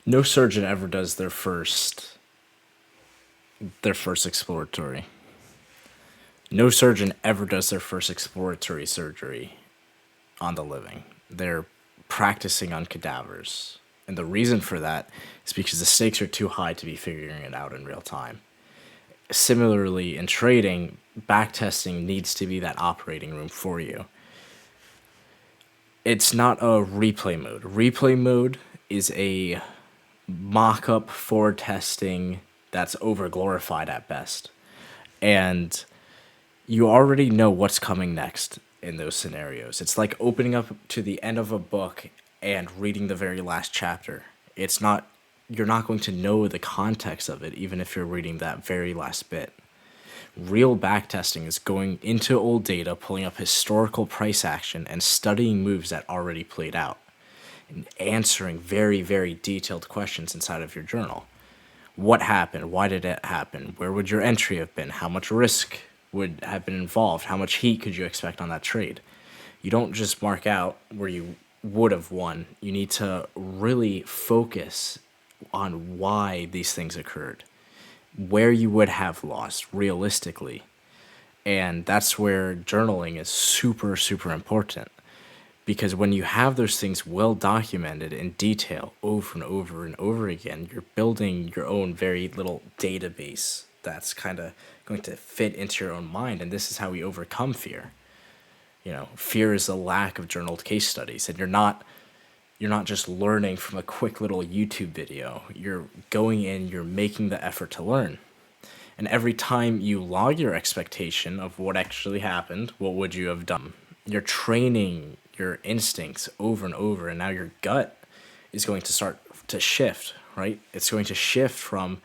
No surgeon ever does their first exploratory. No surgeon ever does their first exploratory surgery on the living. They're practicing on cadavers. And the reason for that is because the stakes are too high to be figuring it out in real time. Similarly, in trading, backtesting needs to be that operating room for you. It's not a replay mode. Replay mode is a mock up for testing that's over glorified at best. And you already know what's coming next in those scenarios. It's like opening up to the end of a book and reading the very last chapter. You're not going to know the context of it even if you're reading that very last bit. Real backtesting is going into old data, pulling up historical price action, and studying moves that already played out, and answering very, very detailed questions inside of your journal. What happened? Why did it happen? Where would your entry have been? How much risk would have been involved? How much heat could you expect on that trade? You don't just mark out where you would have won. You need to really focus on why these things occurred, where you would have lost realistically. And that's where journaling is super, super important. Because when you have those things well documented in detail over and over and over again, you're building your own very little database that's kind of going to fit into your own mind. And this is how we overcome fear. Fear is a lack of journaled case studies. And you're not just learning from a quick little YouTube video. You're going in, you're making the effort to learn. And every time you log your expectation of what actually happened, what would you have done? You're training your instincts over and over, and now your gut is going to start to shift, right? It's going to shift from,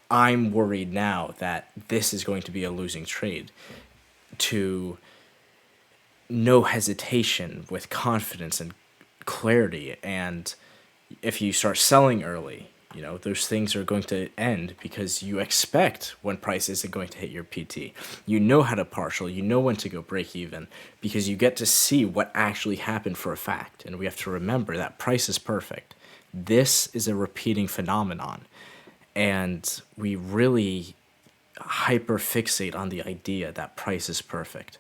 I'm worried now that this is going to be a losing trade, to no hesitation with confidence and clarity. And if you start selling early, those things are going to end because you expect when price isn't going to hit your PT. You know how to partial, you know when to go break even because you get to see what actually happened for a fact. And we have to remember that price is perfect. This is a repeating phenomenon. And we really hyper fixate on the idea that price is perfect.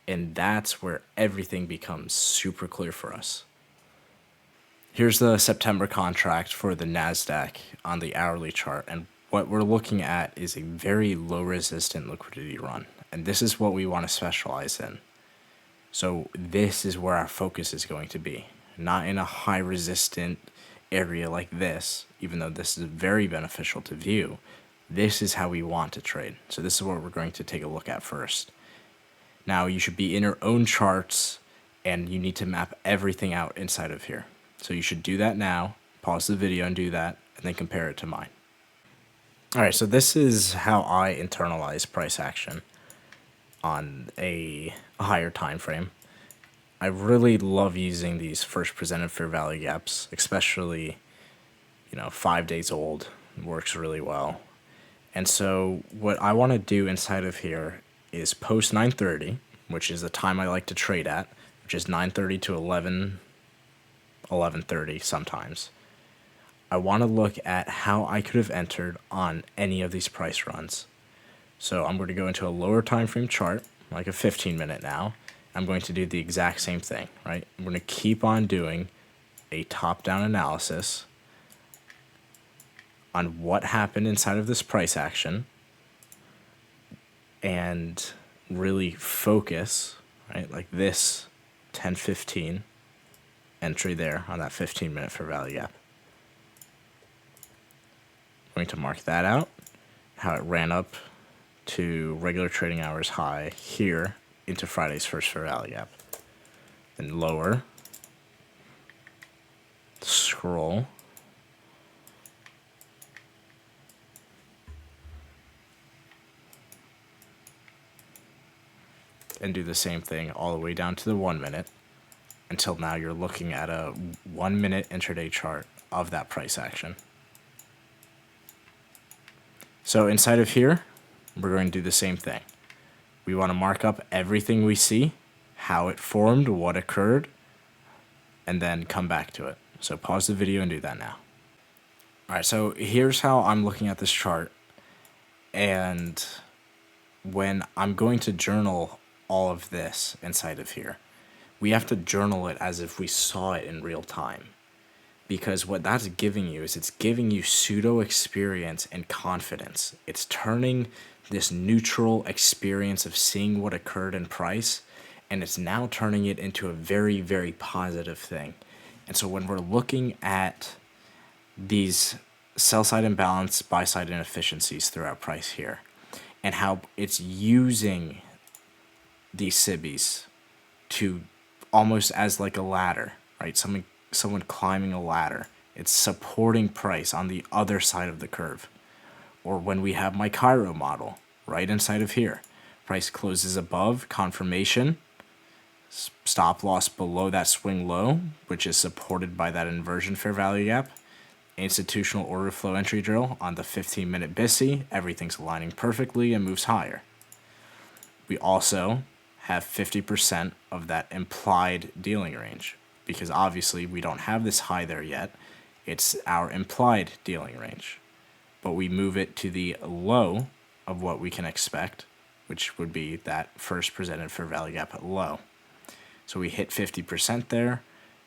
And that's where everything becomes super clear for us. Here's the September contract for the NASDAQ on the hourly chart. And what we're looking at is a very low resistant liquidity run. And this is what we want to specialize in. So this is where our focus is going to be. Not in a high resistant area like this, even though this is very beneficial to view. This is how we want to trade. So this is what we're going to take a look at first. Now you should be in your own charts and you need to map everything out inside of here. So you should do that now, pause the video and do that, and then compare it to mine. All right, so this is how I internalize price action on a higher time frame. I really love using these first presented fair value gaps, especially 5 days old. It works really well. And so what I want to do inside of here is post 9:30, which is the time I like to trade at, which is 9:30 to 11:30 sometimes. I want to look at how I could have entered on any of these price runs. So I'm going to go into a lower time frame chart, like a 15-minute now. I'm going to do the exact same thing, right? I'm going to keep on doing a top-down analysis on what happened inside of this price action and really focus, right? Like this 10-15 entry there on that 15-minute fair value gap. I'm going to mark that out, how it ran up to regular trading hours high here into Friday's first fair value gap. Then lower, scroll, and do the same thing all the way down to the 1 minute until now you're looking at a 1 minute intraday chart of that price action. So inside of here, we're going to do the same thing. We want to mark up everything we see, how it formed, what occurred, and then come back to it. So pause the video and do that now. All right, so here's how I'm looking at this chart. And when I'm going to journal all of this inside of here, we have to journal it as if we saw it in real time. Because what that's giving you is it's giving you pseudo experience and confidence. It's turning this neutral experience of seeing what occurred in price, and it's now turning it into a very, very positive thing. And so when we're looking at these sell side imbalance, buy side inefficiencies throughout price here, and how it's using these SIBIs to almost as like a ladder, right? Someone climbing a ladder. It's supporting price on the other side of the curve. Or when we have my Cairo model right inside of here, price closes above confirmation, stop loss below that swing low, which is supported by that inversion fair value gap, institutional order flow entry drill on the 15-minute BISI, everything's aligning perfectly and moves higher. We also have 50% of that implied dealing range, because obviously we don't have this high there yet. It's our implied dealing range. But we move it to the low of what we can expect, which would be that first presented fair value gap at low. So we hit 50% there.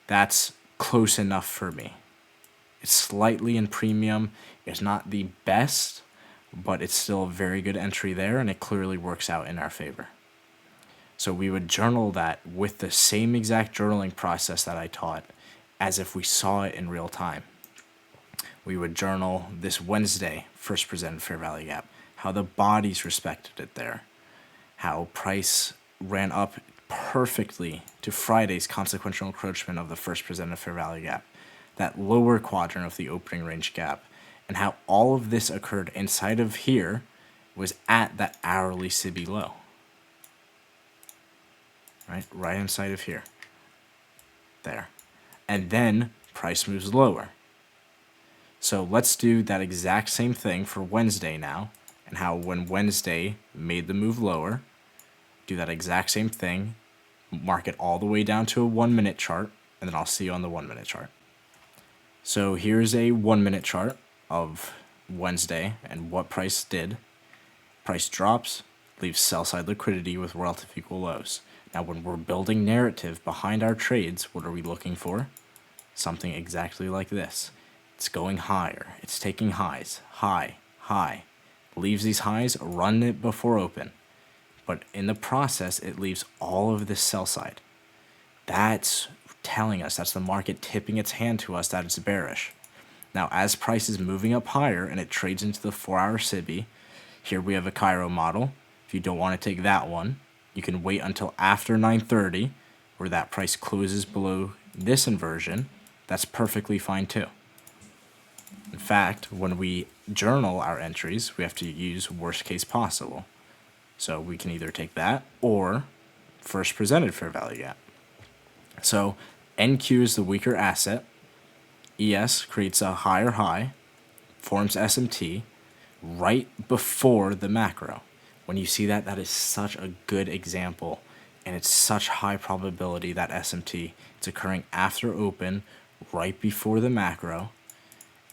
That's close enough for me. It's slightly in premium. It's not the best, but it's still a very good entry there, and it clearly works out in our favor. So we would journal that with the same exact journaling process that I taught as if we saw it in real time. We would journal this Wednesday, first presented fair value gap, how the bodies respected it there, how price ran up perfectly to Friday's consequential encroachment of the first presented fair value gap, that lower quadrant of the opening range gap, and how all of this occurred inside of here was at that hourly SIBI low. Right inside of here. There. And then price moves lower. So let's do that exact same thing for Wednesday now, and how when Wednesday made the move lower, do that exact same thing, mark it all the way down to a 1 minute chart, and then I'll see you on the 1 minute chart. So here's a 1 minute chart of Wednesday and what price did. Price drops, leaves sell side liquidity with relative equal lows. Now, when we're building narrative behind our trades, what are we looking for? Something exactly like this. It's going higher. It's taking highs. High, high. Leaves these highs, run it before open. But in the process, it leaves all of this sell side. That's telling us, that's the market tipping its hand to us that it's bearish. Now, as price is moving up higher and it trades into the 4-hour SIBI, here we have a Cairo model. If you don't want to take that one, you can wait until after 9:30, where that price closes below this inversion. That's perfectly fine too. In fact, when we journal our entries, we have to use worst case possible. So we can either take that or first presented fair value gap. So NQ is the weaker asset. ES creates a higher high, forms SMT right before the macro. When you see that, that is such a good example, and it's such high probability that SMT, it's occurring after open, right before the macro,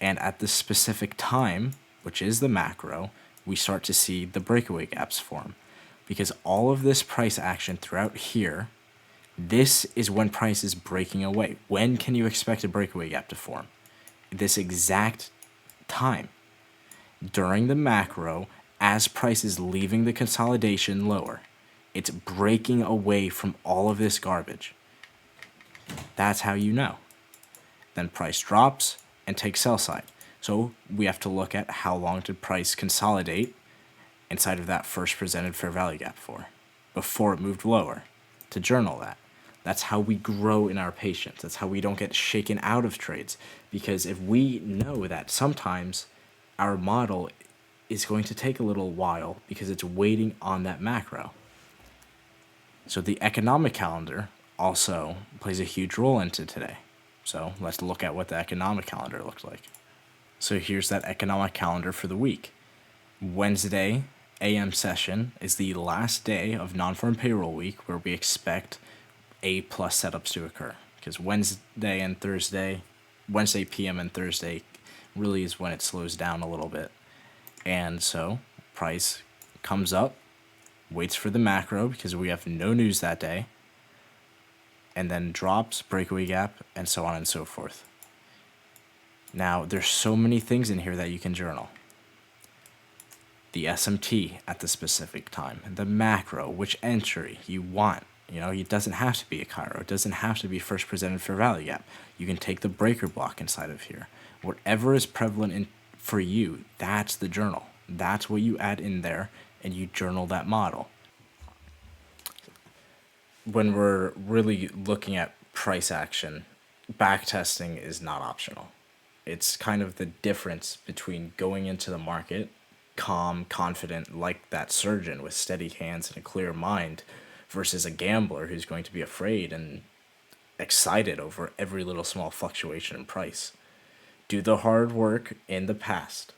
and at the specific time, which is the macro, we start to see the breakaway gaps form. Because all of this price action throughout here, this is when price is breaking away. When can you expect a breakaway gap to form? This exact time. During the macro, as price is leaving the consolidation lower, it's breaking away from all of this garbage. That's how you know. Then price drops and takes sell side. So we have to look at how long did price consolidate inside of that first presented fair value gap for before it moved lower, to journal that. That's how we grow in our patience. That's how we don't get shaken out of trades. Because if we know that sometimes our model is going to take a little while because it's waiting on that macro. So the economic calendar also plays a huge role into today. So let's look at what the economic calendar looks like. So here's that economic calendar for the week. Wednesday AM session is the last day of non-farm payroll week, where we expect A+ setups to occur, because Wednesday PM and Thursday really is when it slows down a little bit. And so price comes up, waits for the macro because we have no news that day, and then drops, breakaway gap, and so on and so forth. Now, there's so many things in here that you can journal. The SMT at the specific time, the macro, which entry you want. It doesn't have to be a Cairo. It doesn't have to be first presented fair value gap. You can take the breaker block inside of here. Whatever is prevalent for you, that's the journal. That's what you add in there, and you journal that model. When we're really looking at price action, backtesting is not optional. It's kind of the difference between going into the market calm, confident, like that surgeon with steady hands and a clear mind, versus a gambler who's going to be afraid and excited over every little small fluctuation in price. Do the hard work in the past,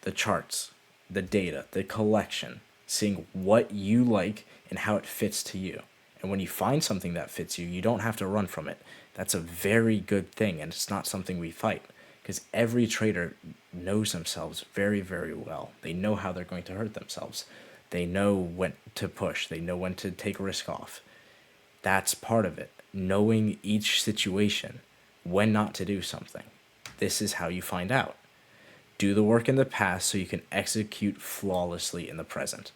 the charts, the data, the collection, seeing what you like and how it fits to you. And when you find something that fits you, you don't have to run from it. That's a very good thing, and it's not something we fight because every trader knows themselves very, very well. They know how they're going to hurt themselves. They know when to push. They know when to take risk off. That's part of it. Knowing each situation, when not to do something. This is how you find out. Do the work in the past so you can execute flawlessly in the present.